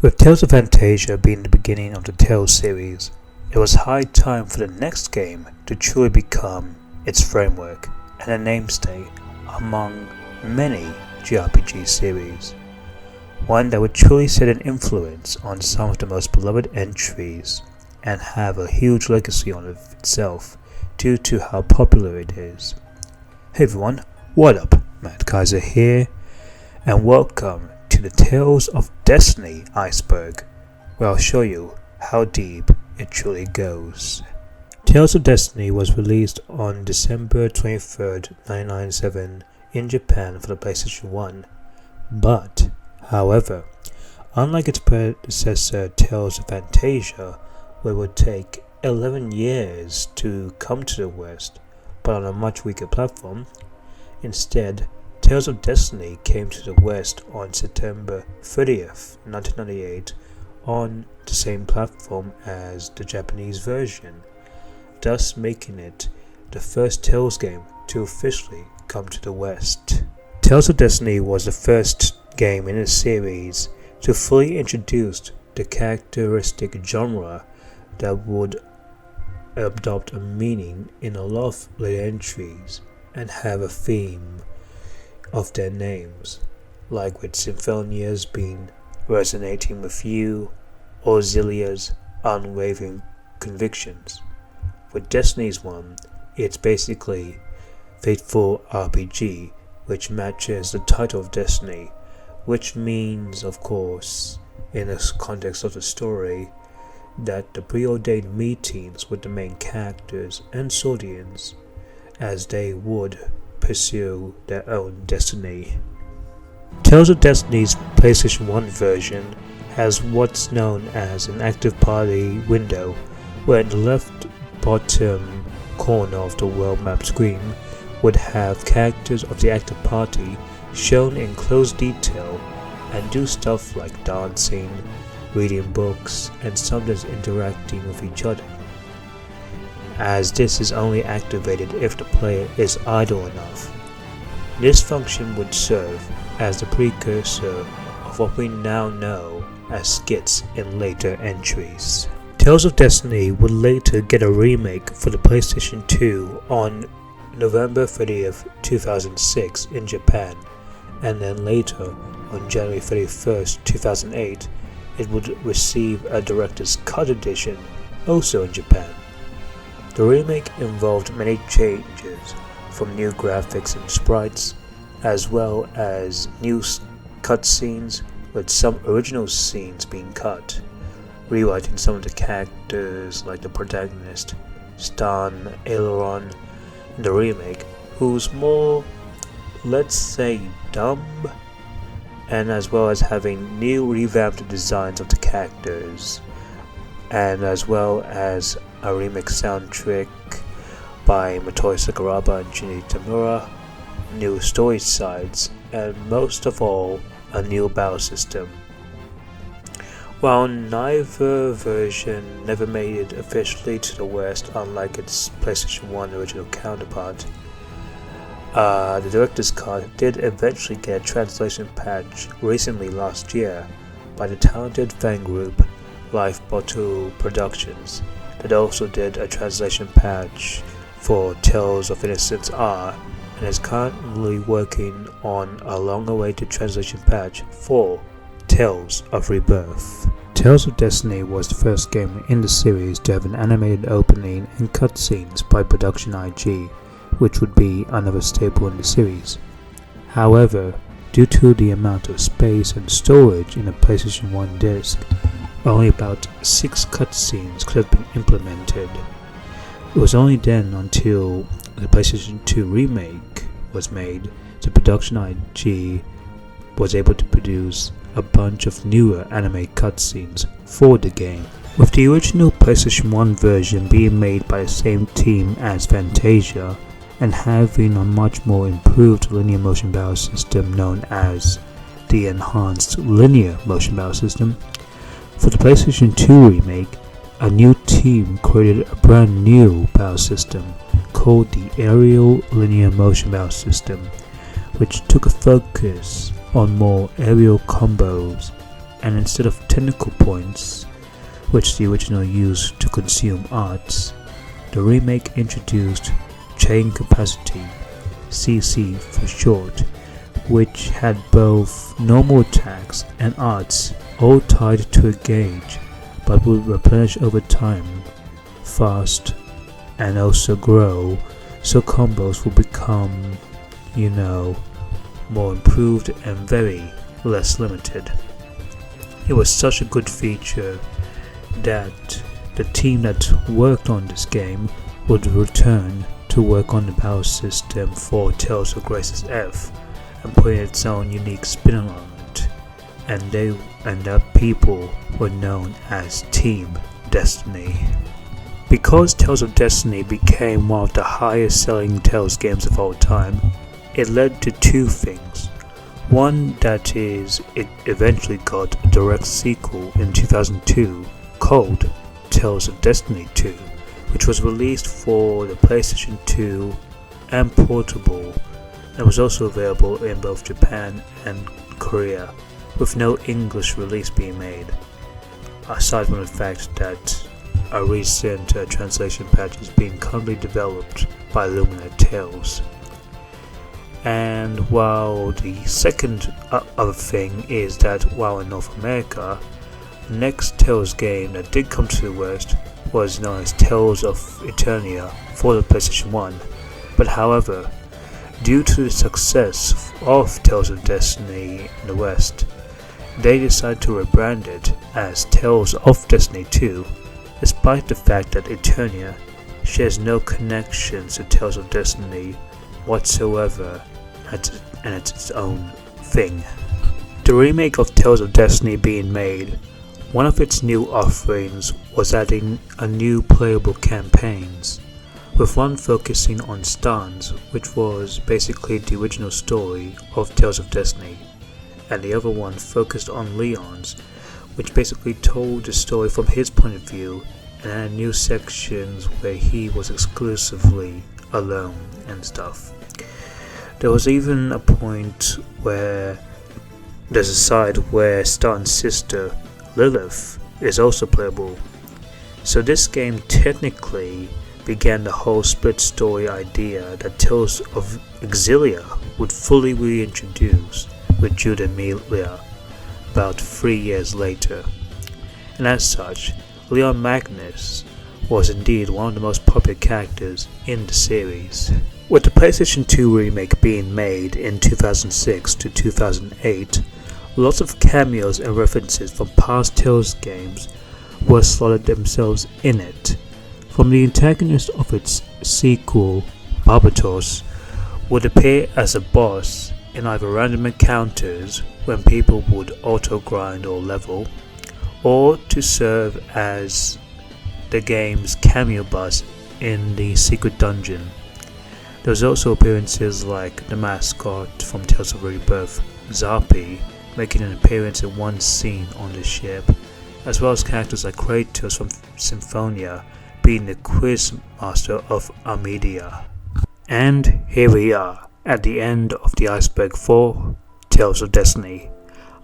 With Tales of Fantasia being the beginning of the Tales series, it was high time for the next game to truly become its framework and a namesake among many JRPG series. One that would truly set an influence on some of the most beloved entries and have a huge legacy on itself due to how popular it is. Hey everyone, what up? Matt Kaiser here, and welcome to the Tales of Destiny iceberg, where I'll show you how deep it truly goes. Tales of Destiny was released on December 23rd, 1997 in Japan for the PlayStation 1, but, however, unlike its predecessor Tales of Fantasia, where it would take 11 years to come to the West, but on a much weaker platform, instead, Tales of Destiny came to the West on September 30th, 1998 on the same platform as the Japanese version, thus making it the first Tales game to officially come to the West. Tales of Destiny was the first game in the series to fully introduce the characteristic genre that would adopt a meaning in a lot of later entries and have a theme of their names, like with Symphonia's being resonating with you or Xillia's unwavering convictions. With Destiny's one, it's basically Faithful RPG, which matches the title of Destiny, which means, of course, in the context of the story, that the preordained meetings with the main characters and Swordians as they would pursue their own destiny. Tales of Destiny's PlayStation 1 version has what's known as an active party window, where in the left bottom corner of the world map screen would have characters of the active party shown in close detail and do stuff like dancing, reading books, and sometimes interacting with each other, as this is only activated if the player is idle enough. This function would serve as the precursor of what we now know as skits in later entries. Tales of Destiny would later get a remake for the PlayStation 2 on November 30th, 2006 in Japan, and then later on January 31st, 2008, it would receive a Director's Cut edition, also in Japan. The remake involved many changes, from new graphics and sprites, as well as new cutscenes, with some original scenes being cut, rewriting some of the characters like the protagonist, Stan Aileron, in the remake, who's more, let's say, dumb, and as well as having new revamped designs of the characters, and as well as a remix soundtrack by Motoi Sakuraba and Junichi Tamura, new story sides, and most of all, a new battle system. While neither version never made it officially to the West, unlike its PlayStation 1 original counterpart, the Director's Cut did eventually get a translation patch recently last year by the talented fan group Life Bottle Productions, that also did a translation patch for Tales of Innocence R, and is currently working on a long-awaited translation patch for Tales of Rebirth. Tales of Destiny was the first game in the series to have an animated opening and cutscenes by Production IG, which would be another staple in the series. However, due to the amount of space and storage in a PlayStation 1 disc, only about 6 cutscenes could have been implemented. It was only then until the PlayStation 2 remake was made that Production IG was able to produce a bunch of newer anime cutscenes for the game. With the original PlayStation 1 version being made by the same team as Fantasia, and having a much more improved linear motion battle system known as the Enhanced Linear Motion Battle System, for the PlayStation 2 remake, a new team created a brand new battle system called the Aerial Linear Motion Battle System, which took a focus on more aerial combos and instead of technical points, which the original used to consume arts, the remake introduced chain capacity, CC for short, which had both normal attacks and arts all tied to a gauge, but would replenish over time, fast, and also grow, so combos will become, more improved and very less limited. It was such a good feature that the team that worked on this game would return to work on the battle system for Tales of Graces F and put its own unique spin on it, and that people were known as Team Destiny. Because Tales of Destiny became one of the highest selling Tales games of all time, it led to two things. One, that is, it eventually got a direct sequel in 2002 called Tales of Destiny 2, which was released for the PlayStation 2 and portable, and was also available in both Japan and Korea, with no English release being made, aside from the fact that a recent translation patch is being currently developed by Lumina Tales. And while the second other thing is that while in North America, the next Tales game that did come to the West was known as Tales of Eternia for the PlayStation 1, but however, due to the success of Tales of Destiny in the West, they decided to rebrand it as Tales of Destiny 2, despite the fact that Eternia shares no connections to Tales of Destiny whatsoever, and it's its own thing. The remake of Tales of Destiny being made, one of its new offerings was adding a new playable campaigns, with one focusing on Stan's, which was basically the original story of Tales of Destiny, and the other one focused on Leon's, which basically told the story from his point of view, and had new sections where he was exclusively alone and stuff. There was even a point where there's a side where Stan's sister Lilith is also playable. So this game technically began the whole split story idea that Tales of Exilia would fully reintroduce with Jude and Emilia about 3 years later. And as such, Leon Magnus was indeed one of the most popular characters in the series. With the PlayStation 2 remake being made in 2006 to 2008, lots of cameos and references from past Tales games were slotted themselves in it. From the antagonist of its sequel, Barbatos, would appear as a boss in either random encounters when people would auto-grind or level, or to serve as the game's cameo boss in the secret dungeon. There was also appearances like the mascot from Tales of Rebirth, Zarpi, making an appearance in one scene on the ship, as well as characters like Kratos from Symphonia being the quiz master of Armedia. And here we are, at the end of the iceberg for Tales of Destiny.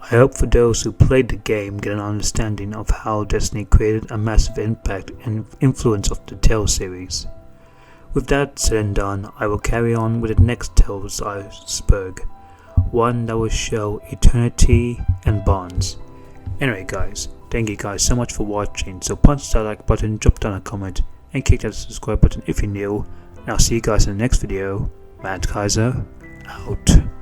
I hope for those who played the game get an understanding of how Destiny created a massive impact and influence of the Tales series. With that said and done, I will carry on with the next Tales iceberg, one that will show eternity and bonds. Anyway guys, thank you guys so much for watching, so punch that like button, drop down a comment, and click that subscribe button if you're new, and I'll see you guys in the next video. Mad Kaiser, out.